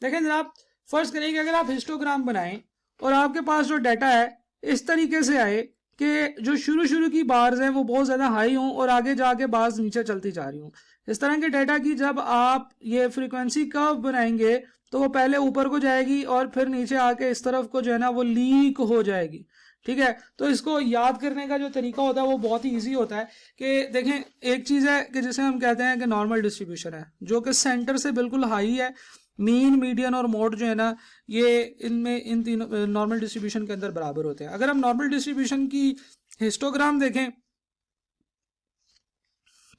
देखें जनाब, फर्ज करें कि अगर आप हिस्टोग्राम बनाएं और आपके पास जो डाटा है इस तरीके से आए कि जो शुरू शुरू की बार्स हैं वो बहुत ज़्यादा हाई हों और आगे जाके बार्स नीचे चलती जा रही हों, इस तरह के डाटा की जब आप ये फ्रीक्वेंसी कर्व बनाएंगे तो वो पहले ऊपर को जाएगी और फिर नीचे आके इस तरफ को जो है ना वो लीक हो जाएगी। ठीक है, तो इसको याद करने का जो तरीका होता है वो बहुत ही ईजी होता है कि देखें, एक चीज़ है कि जिसे हम कहते हैं कि नॉर्मल डिस्ट्रीब्यूशन है, जो कि सेंटर से बिल्कुल हाई है। मीन, मीडियन और मोड जो है ना ये इनमें इन तीनों नॉर्मल डिस्ट्रीब्यूशन के अंदर बराबर होते हैं। अगर हम नॉर्मल डिस्ट्रीब्यूशन की हिस्टोग्राम देखें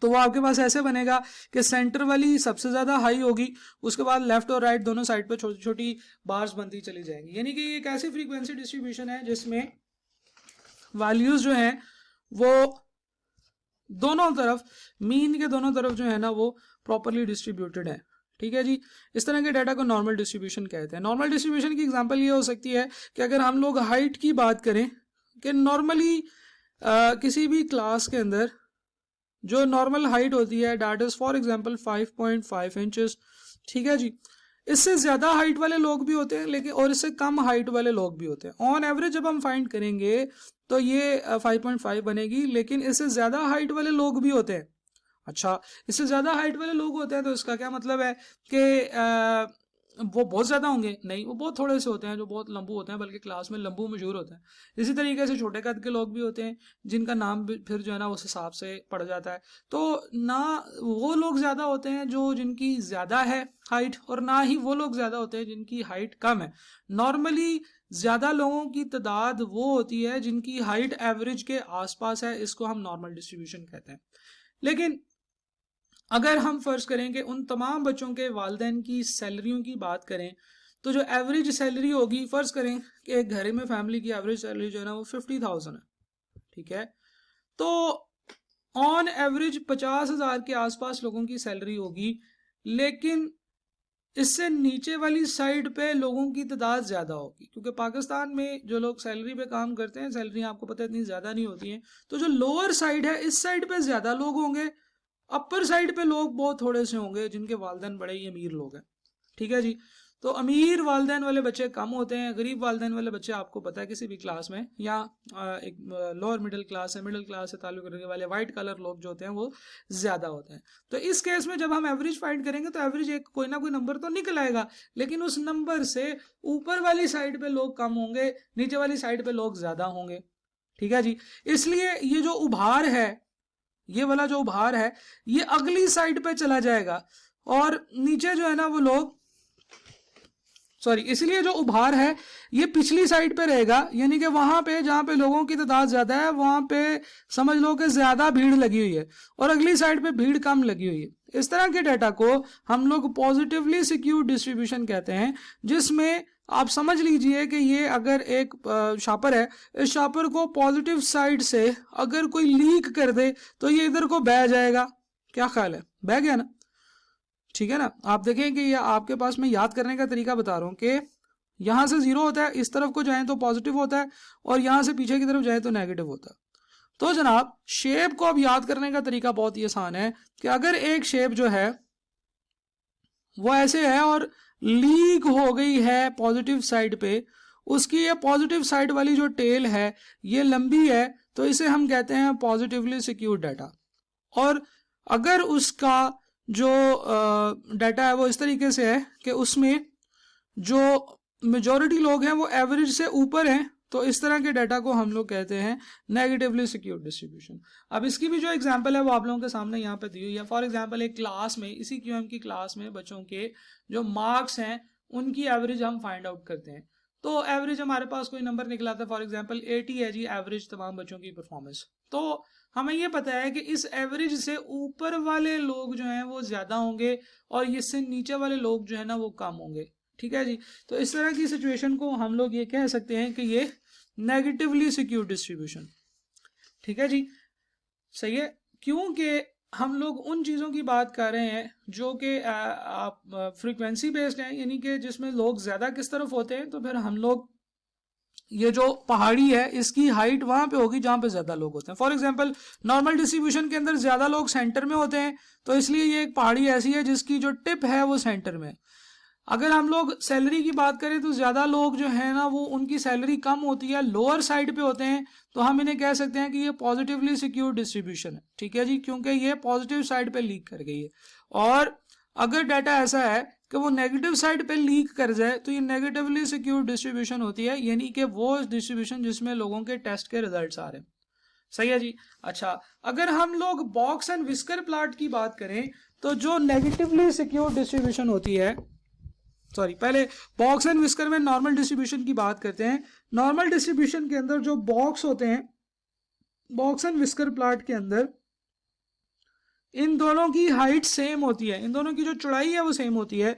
तो वो आपके पास ऐसे बनेगा कि सेंटर वाली सबसे ज़्यादा हाई होगी, उसके बाद लेफ्ट और राइट दोनों साइड पे छोटी छोटी बार्स बनती चली जाएंगी। यानी कि ये एक ऐसी फ्रीक्वेंसी डिस्ट्रीब्यूशन है जिसमें वैल्यूज जो हैं वो दोनों तरफ, मीन के दोनों तरफ जो है ना वो प्रॉपरली डिस्ट्रीब्यूटेड है। ठीक है जी, इस तरह के डाटा को नॉर्मल डिस्ट्रीब्यूशन कहते हैं। नॉर्मल डिस्ट्रीब्यूशन की एग्जांपल ये हो सकती है कि अगर हम लोग हाइट की बात करें कि नॉर्मली किसी भी क्लास के अंदर जो नॉर्मल हाइट होती है that is for example 5.5 inches. ठीक है जी, इससे ज़्यादा हाइट वाले लोग भी होते हैं लेकिन और इससे कम हाइट वाले लोग भी होते हैं। ऑन एवरेज जब हम फाइंड करेंगे तो ये 5.5 बनेगी, लेकिन इससे ज़्यादा हाइट वाले लोग भी होते हैं। अच्छा, इससे ज़्यादा हाइट वाले लोग होते हैं तो इसका क्या मतलब है कि वो बहुत ज़्यादा होंगे? नहीं, वो बहुत थोड़े से होते हैं जो बहुत लंबू होते हैं, बल्कि क्लास में लंबू मशहूर होते हैं। इसी तरीके से छोटे कद के लोग भी होते हैं जिनका नाम भी फिर जो है ना उस हिसाब से पड़ जाता है। तो ना वो लोग ज़्यादा होते हैं जो जिनकी ज़्यादा है हाइट, और ना ही वो लोग ज़्यादा होते हैं जिनकी हाइट कम है। नॉर्मली ज़्यादा लोगों की तादाद वो होती है जिनकी हाइट एवरेज के आसपास है, इसको हम नॉर्मल डिस्ट्रीब्यूशन कहते हैं। लेकिन अगर हम फर्ज करें कि उन तमाम बच्चों के वालिदैन की सैलरियों की बात करें तो जो एवरेज सैलरी होगी, फर्ज करें कि एक घर में फैमिली की एवरेज सैलरी जो है ना वो 50,000 है। ठीक है, तो ऑन एवरेज 50,000 के आसपास लोगों की सैलरी होगी, लेकिन इससे नीचे वाली साइड पे लोगों की तादाद ज़्यादा होगी, क्योंकि पाकिस्तान में जो लोग सैलरी पे काम करते हैं सैलरी आपको पता है इतनी ज़्यादा नहीं होती हैं। तो जो लोअर साइड है इस साइड पे ज़्यादा लोग होंगे, अपर साइड पे लोग बहुत थोड़े से होंगे जिनके वालिदैन बड़े ही अमीर लोग हैं। ठीक है जी, तो अमीर वालिदैन वाले बच्चे कम होते हैं, गरीब वालिदैन वाले बच्चे आपको पता है किसी भी क्लास में या एक लोअर मिडिल क्लास है, मिडिल क्लास से ताल्लुक रखने वाले वाइट कलर लोग जो होते हैं वो ज़्यादा होते हैं। तो इस केस में जब हम एवरेज फाइंड करेंगे तो एवरेज एक कोई ना कोई नंबर तो निकल आएगा, लेकिन उस नंबर से ऊपर वाली साइड पे लोग कम होंगे, नीचे वाली साइड पे लोग ज़्यादा होंगे। ठीक है जी, इसलिए ये जो उभार है, ये वाला जो उभार है ये अगली साइड पे चला जाएगा और नीचे जो है ना वो लोग, सॉरी, इसलिए जो उभार है ये पिछली साइड पे रहेगा, यानी कि वहां पे जहां पे लोगों की तादाद ज्यादा है वहां पे समझ लो कि ज्यादा भीड़ लगी हुई है और अगली साइड पे भीड़ कम लगी हुई है। इस तरह के डाटा को हम लोग पॉजिटिवली सिक्योर्ड डिस्ट्रीब्यूशन कहते हैं, जिसमें आप समझ लीजिए कि ये अगर एक शापर है, इस शापर को पॉजिटिव साइड से अगर कोई लीक कर दे तो ये इधर को बह जाएगा। क्या ख्याल है, बह गया ना? ठीक है ना, आप देखें कि ये आपके पास मैं याद करने का तरीका बता रहा हूँ कि यहाँ से 0 होता है, इस तरफ को जाएं तो पॉजिटिव होता है और यहाँ से पीछे की तरफ जाए तो नेगेटिव होता है। तो जनाब शेप को अब याद करने का तरीका बहुत ही आसान है कि अगर एक शेप जो है वो ऐसे है और लीक हो गई है पॉजिटिव साइड पे, उसकी ये पॉजिटिव साइड वाली जो टेल है ये लंबी है, तो इसे हम कहते हैं पॉजिटिवली सिक्योर्ड डाटा। और अगर उसका जो डाटा है वो इस तरीके से है कि उसमें जो मेजॉरिटी लोग हैं वो एवरेज से ऊपर हैं, तो इस तरह के डाटा को हम लोग कहते हैं नेगेटिवली सिक्योर्ड डिस्ट्रीब्यूशन। अब इसकी भी जो एग्जांपल है वो आप लोगों के सामने यहाँ पे दी हुई है। फॉर एग्जांपल एक क्लास में, इसी क्यूएम की क्लास में बच्चों के जो मार्क्स हैं उनकी एवरेज हम फाइंड आउट करते हैं। तो एवरेज हमारे पास कोई नंबर निकला था, फॉर एग्जाम्पल 80 है जी एवरेज तमाम बच्चों की परफॉर्मेंस। तो हमें ये पता है कि इस एवरेज से ऊपर वाले लोग जो हैं वो ज्यादा होंगे और इससे नीचे वाले लोग जो है ना वो कम होंगे। ठीक है जी, तो इस तरह की सिचुएशन को हम लोग ये कह सकते हैं कि ये नेगेटिवली सिक्योर्ड डिस्ट्रीब्यूशन। ठीक है जी, सही है, क्योंकि हम लोग उन चीज़ों की बात कर रहे हैं जो कि आप फ्रीक्वेंसी बेस्ड हैं, यानी कि जिसमें लोग ज़्यादा किस तरफ होते हैं, तो फिर हम लोग ये जो पहाड़ी है इसकी हाइट वहां पे होगी जहां पे ज्यादा लोग होते हैं। फॉर एग्जांपल नॉर्मल डिस्ट्रीब्यूशन के अंदर ज्यादा लोग सेंटर में होते हैं, तो इसलिए ये एक पहाड़ी ऐसी है जिसकी जो टिप है वो सेंटर में। अगर हम लोग सैलरी की बात करें तो ज़्यादा लोग जो है ना वो उनकी सैलरी कम होती है, लोअर साइड पे होते हैं, तो हम इन्हें कह सकते हैं कि ये पॉजिटिवली सिक्योर डिस्ट्रीब्यूशन है, ठीक है जी, क्योंकि ये पॉजिटिव साइड पे लीक कर गई है। और अगर डाटा ऐसा है कि वो नेगेटिव साइड पे लीक कर जाए तो ये नेगेटिवली सिक्योर डिस्ट्रीब्यूशन होती है, यानी कि वो डिस्ट्रीब्यूशन जिसमें लोगों के टेस्ट के रिजल्ट्स आ रहे हैं। सही है जी। अच्छा, अगर हम लोग बॉक्स एंड विस्कर प्लॉट की बात करें तो जो नेगेटिवली सिक्योर डिस्ट्रीब्यूशन होती है, सॉरी पहले बॉक्स एंड विस्कर में नॉर्मल डिस्ट्रीब्यूशन की बात करते हैं। नॉर्मल डिस्ट्रीब्यूशन के अंदर जो बॉक्स होते हैं, बॉक्स एंड विस्कर प्लॉट के अंदर इन दोनों की हाइट सेम होती है, इन दोनों की जो चौड़ाई है वो सेम होती है,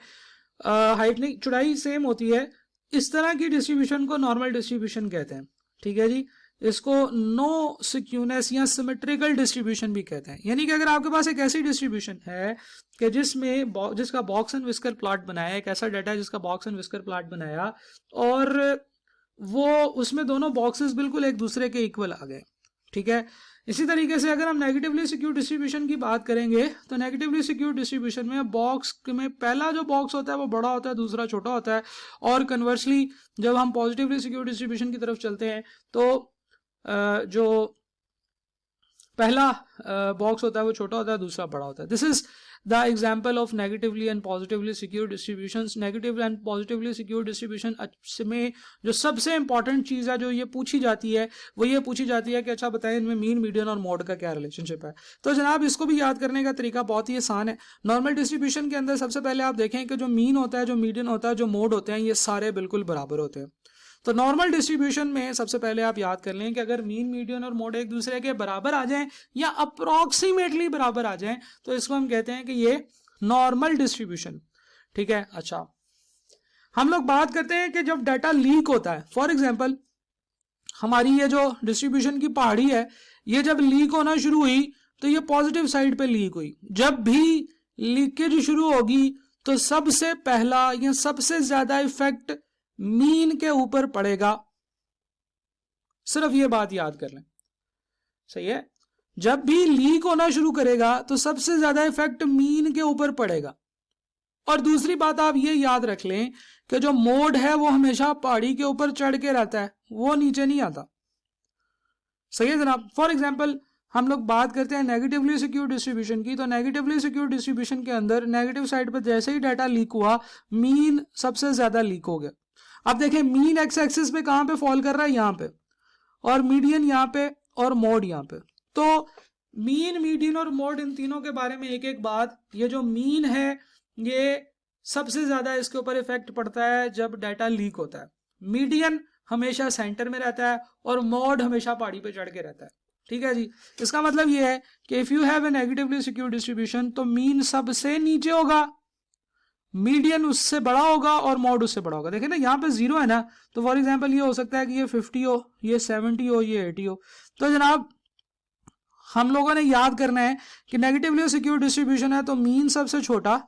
हाइट नहीं चौड़ाई सेम होती है। इस तरह की डिस्ट्रीब्यूशन को नॉर्मल डिस्ट्रीब्यूशन कहते हैं, ठीक है जी। इसको नो सिक्यूनेस या सिमेट्रिकल डिस्ट्रीब्यूशन भी कहते हैं, यानी कि अगर आपके पास एक ऐसी डिस्ट्रीब्यूशन है कि जिसका बॉक्स एंड विस्कर प्लॉट बनाया, एक ऐसा डाटा है जिसका बॉक्स एंड विस्कर प्लॉट बनाया और वो उसमें दोनों बॉक्सेस बिल्कुल एक दूसरे के इक्वल आ गए, ठीक है। इसी तरीके से अगर हम नेगेटिवली सिक्योर डिस्ट्रीब्यूशन की बात करेंगे तो नेगेटिवली सिक्योर डिस्ट्रीब्यूशन में बॉक्स में पहला जो बॉक्स होता है वो बड़ा होता है, दूसरा छोटा होता है। और कन्वर्सली जब हम पॉजिटिवली सिक्योर डिस्ट्रीब्यूशन की तरफ चलते हैं तो जो पहला बॉक्स होता है वो छोटा होता है, दूसरा बड़ा होता है। This is the example of negatively and positively secure distribution. Negative and positively secure distribution में जो सबसे इंपॉर्टेंट चीज़ है जो ये पूछी जाती है वो ये पूछी जाती है कि अच्छा बताएं इनमें मीन, मीडियन और मोड का क्या रिलेशनशिप है। तो जनाब इसको भी याद करने का तरीका बहुत ही आसान है। नॉर्मल डिस्ट्रीब्यूशन के अंदर सबसे पहले आप देखें कि जो मीन होता है, जो मीडियन होता है, जो मोड होते हैं, ये सारे बिल्कुल बराबर होते हैं। तो नॉर्मल डिस्ट्रीब्यूशन में सबसे पहले आप याद कर लें कि अगर मीन, मीडियन और मोड एक दूसरे के बराबर आ जाएं या अप्रोक्सीमेटली बराबर आ जाएं तो इसको हम कहते हैं कि ये नॉर्मल डिस्ट्रीब्यूशन, ठीक है। अच्छा, हम लोग बात करते हैं कि जब डाटा लीक होता है, फॉर एग्जांपल हमारी ये जो डिस्ट्रीब्यूशन की पहाड़ी है ये जब लीक होना शुरू हुई तो ये पॉजिटिव साइड पे लीक हुई। जब भी लीकेज शुरू होगी तो सबसे पहला या सबसे ज्यादा इफेक्ट मीन के ऊपर पड़ेगा, सिर्फ ये बात याद कर लें, सही है। जब भी लीक होना शुरू करेगा तो सबसे ज्यादा इफेक्ट मीन के ऊपर पड़ेगा। और दूसरी बात आप ये याद रख लें कि जो मोड है वो हमेशा पहाड़ी के ऊपर चढ़ के रहता है, वो नीचे नहीं आता, सही है जनाब। फॉर एग्जाम्पल हम लोग बात करते हैं नेगेटिवली सिक्योर डिस्ट्रीब्यूशन की, तो नेगेटिवली सिक्योर डिस्ट्रीब्यूशन के अंदर नेगेटिव साइड पर जैसे ही डाटा लीक हुआ मीन सबसे ज्यादा लीक हो गया। अब देखें मीन एक्स एक्सिस पे कहां पे फॉल कर रहा है, यहां पे, और मीडियन यहां पे और मोड यहां पे। तो मीन, मीडियन और मोड इन तीनों के बारे में एक एक बात। ये जो मीन है ये सबसे ज्यादा इसके ऊपर इफेक्ट पड़ता है जब डाटा लीक होता है। मीडियन हमेशा सेंटर में रहता है और मोड हमेशा पहाड़ी पे चढ़ के रहता है, ठीक है जी। इसका मतलब ये है कि if you have a negatively secure distribution तो मीन सबसे नीचे होगा, मीडियन उससे बड़ा होगा और मोड उससे बड़ा होगा। देखिए ना यहाँ पे 0 है ना, तो फॉर एग्जांपल ये हो सकता है कि ये 50 हो, ये 70 हो, ये 80 हो। तो जनाब हम लोगों ने याद करना है कि नेगेटिवली सिक्योर डिस्ट्रीब्यूशन है तो मीन सबसे छोटा,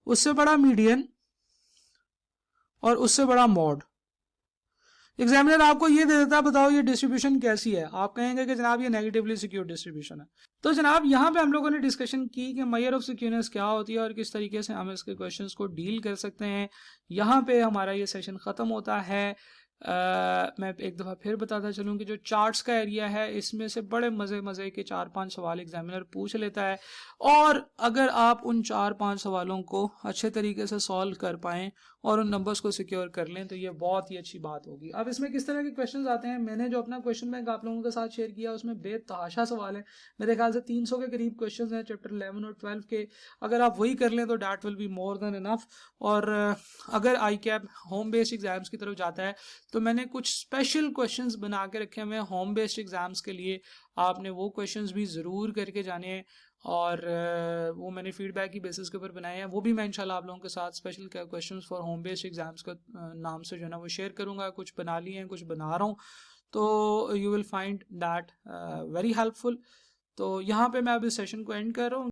उससे बड़ा मीडियन और उससे बड़ा मोड। एग्जामिनर आपको ये दे देता है बताओ ये डिस्ट्रीब्यूशन कैसी है, आप कहेंगे कि जनाब ये नेगेटिवली सिक्योर डिस्ट्रीब्यूशन है। तो जनाब यहाँ पे हम लोगों ने डिस्कशन की कि मेजर ऑफ सिक्योरनेस क्या होती है और किस तरीके से हम इसके क्वेश्चंस को डील कर सकते हैं। यहाँ पे हमारा ये सेशन ख़त्म होता है। मैं एक दफ़ा फिर बताता चलूँ कि जो चार्ट्स का एरिया है इसमें से बड़े मज़े के 4-5 सवाल एग्जामिनर पूछ लेता है, और अगर आप उन 4-5 सवालों को अच्छे तरीके से सॉल्व कर पाएँ और उन नंबर्स को सिक्योर कर लें तो ये बहुत ही अच्छी बात होगी। अब इसमें किस तरह के क्वेश्चंस आते हैं, मैंने जो अपना क्वेश्चन बैंक आप लोगों के साथ शेयर किया उसमें बेतहाशा सवाल है, मेरे ख्याल से 300 के करीब क्वेश्चंस हैं चैप्टर 11 और 12 के। अगर आप वही कर लें तो that will be more than enough. और अगर आई कैप होम बेस्ड एग्जाम्स की तरफ जाता है तो मैंने कुछ स्पेशल क्वेश्चंस बना के रखे हुए हैं होम बेस्ड एग्जाम्स के लिए, आपने वो क्वेश्चंस भी ज़रूर करके जाने हैं। और वो मैंने फीडबैक की बेसिस के ऊपर बनाए हैं, वो भी मैं इंशाल्लाह आप लोगों के साथ special questions for home based exams का नाम से जो है ना वो शेयर करूँगा। कुछ बना लिए हैं, कुछ बना रहा हूँ, तो you will find that very helpful. तो यहाँ पे मैं अब इस सेशन को एंड कर रहा हूँ।